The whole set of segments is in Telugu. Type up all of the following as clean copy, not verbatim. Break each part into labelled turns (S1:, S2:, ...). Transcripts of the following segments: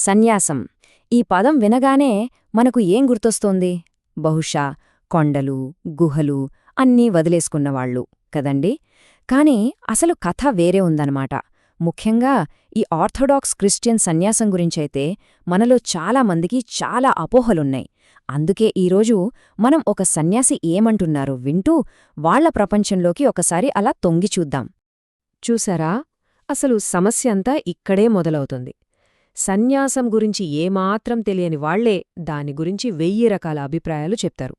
S1: సన్యాసం ఈ పదం వినగానే మనకు ఏం గుర్తొస్తోంది? బహుశా కొండలు, గుహలు అన్నీ వదిలేసుకున్నవాళ్ళు కదండి. కాని అసలు కథ వేరే ఉందన్నమాట. ముఖ్యంగా ఈ ఆర్థోడాక్స్ క్రిస్టియన్ సన్యాసం గురించైతే మనలో చాలామందికి చాలా అపోహలున్నాయి. అందుకే ఈరోజు మనం ఒక సన్యాసి ఏమంటున్నారో వింటూ వాళ్ల ప్రపంచంలోకి ఒకసారి అలా తొంగిచూద్దాం.
S2: చూసారా, అసలు సమస్యంతా ఇక్కడే మొదలవుతుంది. సన్యాసం గురించి ఏమాత్రం తెలియని వాళ్లే దాని గురించి 1000 రకాల అభిప్రాయాలు చెప్తారు.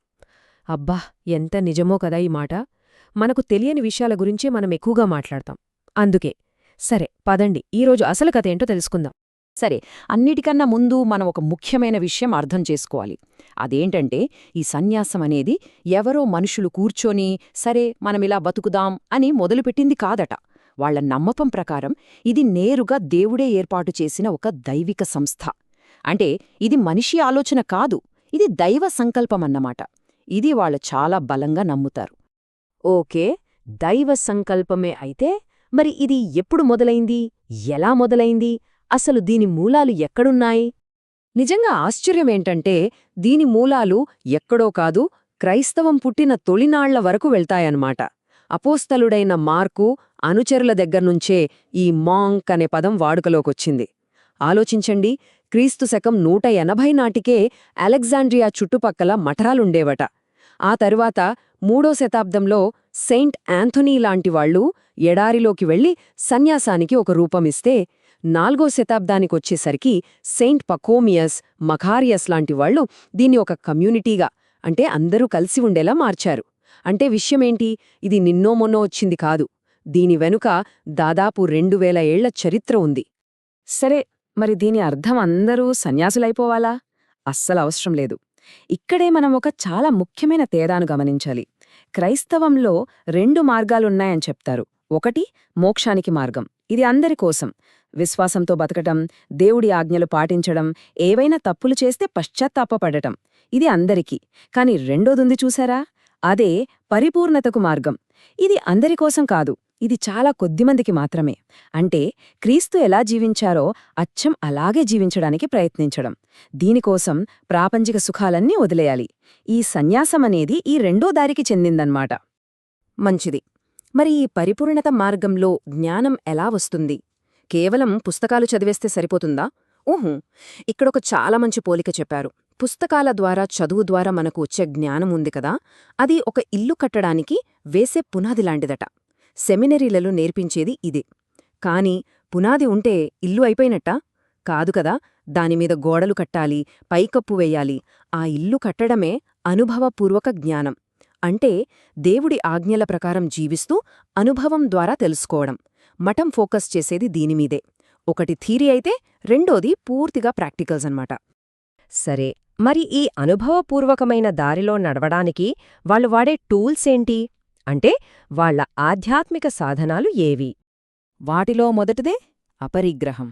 S2: అబ్బా, ఎంత నిజమో కదా ఈ మాట! మనకు తెలియని విషయాల గురించే మనం ఎక్కువగా మాట్లాడతాం. అందుకే సరే, పదండి ఈరోజు అసలు కథేంటో తెలుసుకుందాం.
S1: సరే, అన్నిటికన్నా ముందు మనం ఒక ముఖ్యమైన విషయం అర్థం చేసుకోవాలి. అదేంటంటే, ఈ సన్యాసం అనేది ఎవరో మనుషులు కూర్చొని సరే మనమిలా బతుకుదాం అని మొదలుపెట్టింది కాదట. వాళ్ల నమ్మకం ప్రకారం ఇది నేరుగా దేవుడే ఏర్పాటు చేసిన ఒక దైవిక సంస్థ. అంటే ఇది మనిషి ఆలోచన కాదు, ఇది దైవ సంకల్పమన్నమాట. ఇది వాళ్ళు చాలా బలంగా నమ్ముతారు.
S2: ఓకే, దైవ సంకల్పమే అయితే మరి ఇది ఎప్పుడు మొదలైంది, ఎలా మొదలైంది, అసలు దీని మూలాలు ఎక్కడున్నాయి?
S1: నిజంగా ఆశ్చర్యమేంటంటే దీని మూలాలు ఎక్కడో కాదు, క్రైస్తవం పుట్టిన తొలినాళ్ల వరకు వెళ్తాయన్నమాట. అపోస్తలుడైన మార్కు అనుచరుల దగ్గర్నుంచే ఈ మాంక్ అనే పదం వాడుకలోకొచ్చింది. ఆలోచించండి, క్రీస్తు శకం 180 నాటికే అలెగ్జాండ్రియా చుట్టుపక్కల మఠరాలుండేవట. ఆ తరువాత 3వ శతాబ్దంలో సెయింట్ యాంథనీ లాంటివాళ్లు ఎడారిలోకి వెళ్లి సన్యాసానికి ఒక రూపమిస్తే 4వ శతాబ్దానికొచ్చేసరికి సెయింట్ పకోమియస్, మఖారియస్ లాంటివాళ్లు దీన్ని ఒక కమ్యూనిటీగా, అంటే అందరూ కలిసి ఉండేలా మార్చారు. అంటే విషయమేంటి, ఇది నిన్నో మొన్నో వచ్చింది కాదు. దీని వెనుక దాదాపు 2000 ఏళ్ల చరిత్ర ఉంది.
S2: సరే, మరి దీని అర్థం అందరూ సన్యాసులైపోవాలా? అస్సలవసరం లేదు. ఇక్కడే మనం ఒక చాలా ముఖ్యమైన తేడాను గమనించాలి. క్రైస్తవంలో 2 మార్గాలున్నాయని చెప్తారు. ఒకటి మోక్షానికి మార్గం, ఇది అందరి కోసం. విశ్వాసంతో బతకటం, దేవుడి ఆజ్ఞలు పాటించడం, ఏవైనా తప్పులు చేస్తే పశ్చాత్తాపపడటం, ఇది అందరికీ. కాని రెండోదుంది చూసారా, అదే పరిపూర్ణతకు మార్గం. ఇది అందరికోసం కాదు, ఇది చాలా కొద్దిమందికి మాత్రమే. అంటే క్రీస్తు ఎలా జీవించారో అచ్చం అలాగే జీవించడానికి ప్రయత్నించడం. దీనికోసం ప్రాపంచిక సుఖాలన్నీ వదిలేయాలి. ఈ సన్యాసమనేది ఈ రెండో దారికి చెందిందన్నమాట.
S1: మంచిది. మరి ఈ పరిపూర్ణత మార్గంలో జ్ఞానం ఎలా వస్తుంది? కేవలం పుస్తకాలు చదివేస్తే సరిపోతుందా? ఊహు, ఇక్కడొక చాలా మంచి పోలిక చెప్పారు. పుస్తకాల ద్వారా, చదువు ద్వారా మనకు వచ్చే జ్ఞానం ఉంది కదా, అది ఒక ఇల్లు కట్టడానికి వేసే పునాదిలాంటిదట. సెమినరీలలో నేర్పించేది ఇదే. కాని పునాది ఉంటే ఇల్లు అయిపోయినట్టా? కాదు కదా. దానిమీద గోడలు కట్టాలి, పైకప్పు వెయ్యాలి. ఆ ఇల్లు కట్టడమే అనుభవపూర్వక జ్ఞానం. అంటే దేవుడి ఆజ్ఞల ప్రకారం జీవిస్తూ అనుభవం ద్వారా తెలుసుకోవడం. మఠం ఫోకస్ చేసేది దీనిమీదే. ఒకటి థీరీ అయితే రెండోది పూర్తిగా ప్రాక్టికల్స్ అన్నమాట.
S2: సరే, మరి ఈ అనుభవపూర్వకమైన దారిలో నడవడానికి వాళ్ళు వాడే టూల్స్ ఏంటి? అంటే వాళ్ల ఆధ్యాత్మిక సాధనాలు ఏవి?
S1: వాటిలో మొదటిదే అపరిగ్రహం.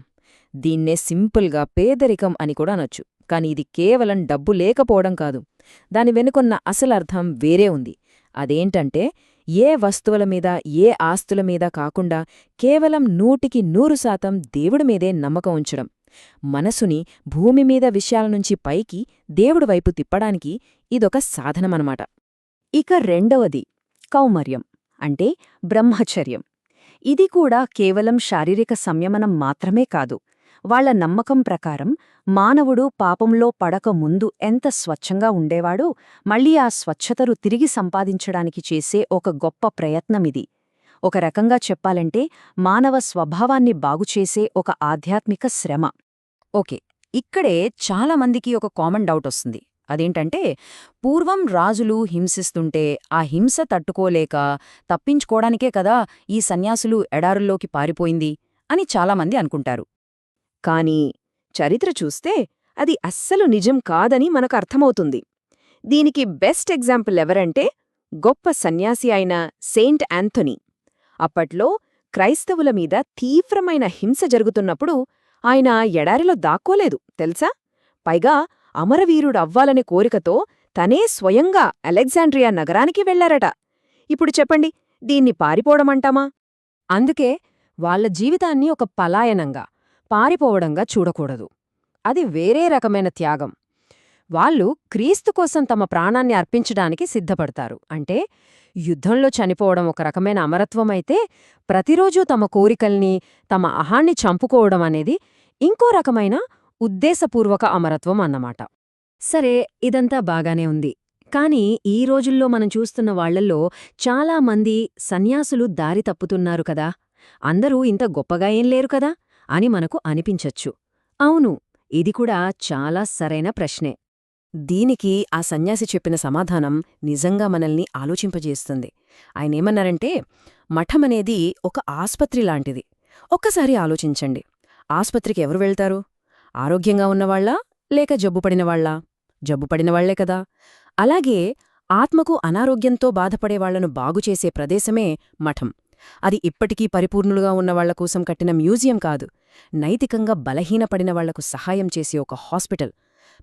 S1: దీన్నే సింపుల్గా పేదరికం అని కూడా అనొచ్చు. కాని ఇది కేవలం డబ్బు లేకపోవడం కాదు. దాని వెనుకొన్న అసలర్థం వేరే ఉంది. అదేంటంటే ఏ వస్తువుల మీద, ఏ ఆస్తుల మీద కాకుండా కేవలం 100% దేవుడి మీదే నమ్మకం ఉంచడం. మనసుని భూమిమీద విషయాలనుంచి పైకి దేవుడి వైపు తిప్పడానికి ఇదొక సాధనమనమాట.
S2: ఇక రెండవది కౌమర్యం, అంటే బ్రహ్మచర్యం. ఇది కూడా కేవలం శారీరక సంయమనం మాత్రమే కాదు. వాళ్ల నమ్మకం ప్రకారం మానవుడు పాపంలో పడక ముందు ఎంత స్వచ్ఛంగా ఉండేవాడో, మళ్లీ ఆ స్వచ్ఛతను తిరిగి సంపాదించడానికి చేసే ఒక గొప్ప ప్రయత్నమిది. ఒక రకంగా చెప్పాలంటే మానవ స్వభావాన్ని బాగుచేసే ఒక ఆధ్యాత్మిక శ్రమ.
S1: ఓకే, ఇక్కడే చాలామందికి ఒక కామన్ డౌట్ వస్తుంది. అదేంటంటే, పూర్వం రాజులు హింసిస్తుంటే ఆ హింస తట్టుకోలేక తప్పించుకోవడానికే కదా ఈ సన్యాసులు ఎడారుల్లోకి పారిపోయింది అని చాలామంది అనుకుంటారు. కాని చరిత్ర చూస్తే అది అస్సలు నిజం కాదని మనకు అర్థమవుతుంది. దీనికి బెస్ట్ ఎగ్జాంపుల్ ఎవరంటే గొప్ప సన్యాసి అయిన సెయింట్ యాంథనీ. అప్పట్లో క్రైస్తవుల మీద తీవ్రమైన హింస జరుగుతున్నప్పుడు ఆయన ఎడారిలో దాక్కోలేదు తెలుసా. పైగా అమరవీరుడవ్వాలనే కోరికతో తనే స్వయంగా అలెగ్జాండ్రియా నగరానికి వెళ్లారట. ఇప్పుడు చెప్పండి, దీన్ని పారిపోవడమంటామా? అందుకే వాళ్ల జీవితాన్ని ఒక పలాయనంగా, పారిపోవడంగా చూడకూడదు. అది వేరే రకమైన త్యాగం. వాళ్ళు క్రీస్తు కోసం తమ ప్రాణాన్ని అర్పించడానికి సిద్ధపడతారు. అంటే యుద్ధంలో చనిపోవడం ఒక రకమైన అమరత్వమైతే, ప్రతిరోజూ తమ కోరికల్ని, తమ అహాన్ని చంపుకోవడం అనేది ఇంకో రకమైన ఉద్దేశపూర్వక అమరత్వం అన్నమాట. సరే, ఇదంతా బాగానే ఉంది. కానీ ఈ రోజుల్లో మనం చూస్తున్న వాళ్లల్లో చాలామంది సన్యాసులు దారి తప్పుతున్నారు కదా, అందరూ ఇంత గొప్పగా ఏం లేరు కదా అని మనకు అనిపించచ్చు. అవును, ఇది కూడా చాలా సరైన ప్రశ్నే.
S2: దీనికి ఆ సన్యాసి చెప్పిన సమాధానం నిజంగా మనల్ని ఆలోచింపజేస్తుంది. ఆయనేమన్నారంటే, మఠమనేది ఒక ఆస్పత్రి లాంటిది. ఒక్కసారి ఆలోచించండి, ఆస్పత్రికి ఎవరు వెళ్తారు? ఆరోగ్యంగా ఉన్నవాళ్లా లేక జబ్బుపడినవాళ్లా? జబ్బుపడినవాళ్లే కదా. అలాగే ఆత్మకు అనారోగ్యంతో బాధపడేవాళ్లను బాగుచేసే ప్రదేశమే మఠం. అది ఇప్పటికీ పరిపూర్ణులుగా ఉన్నవాళ్ల కోసం కట్టిన మ్యూజియం కాదు, నైతికంగా బలహీనపడిన వాళ్లకు సహాయం చేసే ఒక హాస్పిటల్.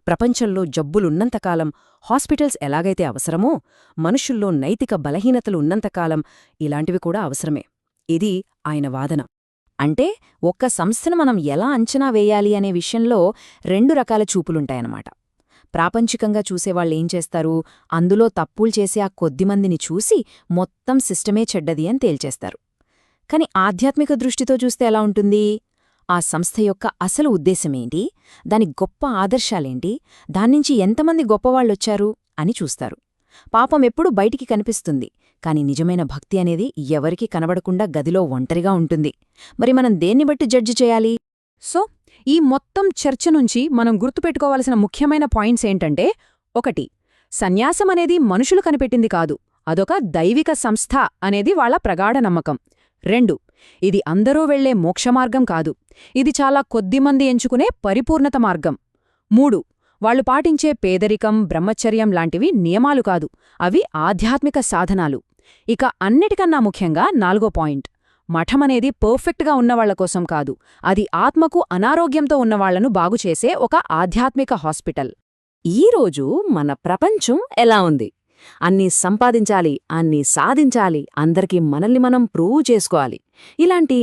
S2: ప్రపంచంలో జబ్బులున్నంతకాలం హాస్పిటల్స్ ఎలాగైతే అవసరమో, మనుషుల్లో నైతిక బలహీనతలు ఉన్నంతకాలం ఇలాంటివి కూడా అవసరమే. ఇది ఆయన వాదన.
S3: అంటే ఒక్క సంస్థను మనం ఎలా అంచనా వేయాలి అనే విషయంలో రెండు రకాల చూపులుంటాయన్నమాట. ప్రాపంచికంగా చూసేవాళ్ళేం చేస్తారు, అందులో తప్పులు చేసే ఆ కొద్దిమందిని చూసి మొత్తం సిస్టమే చెడ్డది అని తేల్చేస్తారు. కాని ఆధ్యాత్మిక దృష్టితో చూస్తే ఎలా ఉంటుంది? ఆ సంస్థ యొక్క అసలు ఉద్దేశమేంటి, దాని గొప్ప ఆదర్శాలేంటి, దాన్నించి ఎంతమంది గొప్పవాళ్లొచ్చారు అని చూస్తారు. పాపం ఎప్పుడూ బయటికి కనిపిస్తుంది, కాని నిజమైన భక్తి అనేది ఎవరికీ కనబడకుండా గదిలో ఒంటరిగా ఉంటుంది. మరి మనం దేన్ని బట్టి జడ్జి చేయాలి?
S1: సో, ఈ మొత్తం చర్చ నుంచి మనం గుర్తుపెట్టుకోవాల్సిన ముఖ్యమైన పాయింట్స్ ఏంటంటే, 1. సన్యాసమనేది మనుషులు కనిపెట్టింది కాదు, అదొక దైవిక సంస్థ అనేది వాళ్ల ప్రగాఢ నమ్మకం. 2. ఇది అందరూ వెళ్లే మోక్షమార్గం కాదు, ఇది చాలా కొద్దిమంది ఎంచుకునే పరిపూర్ణత మార్గం. 3. వాళ్లు పాటించే పేదరికం, బ్రహ్మచర్యం లాంటివి నియమాలు కాదు, అవి ఆధ్యాత్మిక సాధనాలు. ఇక అన్నిటికన్నా ముఖ్యంగా 4వ పాయింట్, మఠమనేది పర్ఫెక్ట్గా ఉన్నవాళ్ల కోసం కాదు, అది ఆత్మకు అనారోగ్యంతో ఉన్నవాళ్లను బాగుచేసే ఒక ఆధ్యాత్మిక హాస్పిటల్.
S3: ఈరోజు మన ప్రపంచం ఎలా ఉంది? అన్నీ సంపాదించాలి, అన్నీ సాధించాలి, అందరికీ మనల్ని మనం ప్రూవ్ చేసుకోవాలి. ఇలాంటి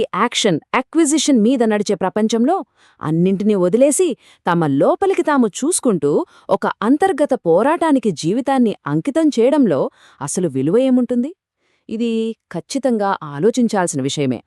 S3: యాక్విజిషన్ మీద నడిచే ప్రపంచంలో అన్నింటినీ వదిలేసి తమ లోపలికి తాము చూసుకుంటూ ఒక అంతర్గత పోరాటానికి జీవితాన్ని అంకితం చేయడంలో అసలు విలువ ఏముంటుంది? ఇది ఖచ్చితంగా ఆలోచించాల్సిన విషయమే.